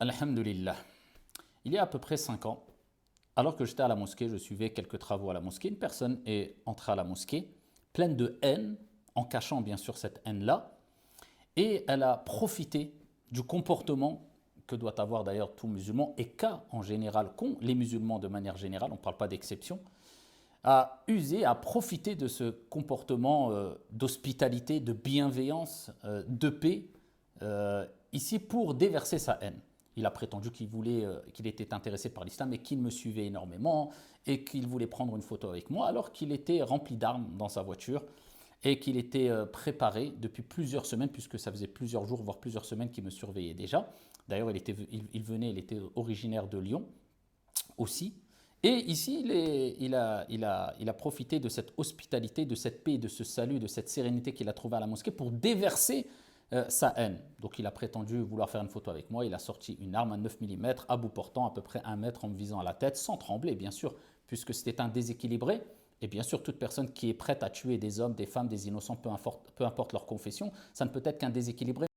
Alhamdulillah. Il y a à peu près 5 ans, alors que j'étais à la mosquée, je suivais quelques travaux à la mosquée, une personne est entrée à la mosquée, pleine de haine, en cachant bien sûr cette haine-là, et elle a profité du comportement que doit avoir d'ailleurs tout musulman, et qu'a en général qu'ont les musulmans de manière générale, on ne parle pas d'exception, à user, à profiter de ce comportement d'hospitalité, de bienveillance, de paix, ici pour déverser sa haine. Il a prétendu qu'il était intéressé par l'islam et qu'il me suivait énormément et qu'il voulait prendre une photo avec moi alors qu'il était rempli d'armes dans sa voiture et qu'il était préparé depuis plusieurs semaines, puisque ça faisait plusieurs jours, voire plusieurs semaines qu'il me surveillait déjà. D'ailleurs, il était originaire de Lyon aussi. Et ici, il a profité de cette hospitalité, de cette paix, de ce salut, de cette sérénité qu'il a trouvé à la mosquée pour déverser sa haine. Donc il a prétendu vouloir faire une photo avec moi, il a sorti une arme à 9 mm, à bout portant, à peu près 1 mètre, en me visant à la tête, sans trembler bien sûr, puisque c'était un déséquilibré. Et bien sûr, toute personne qui est prête à tuer des hommes, des femmes, des innocents, peu importe leur confession, ça ne peut être qu'un déséquilibré.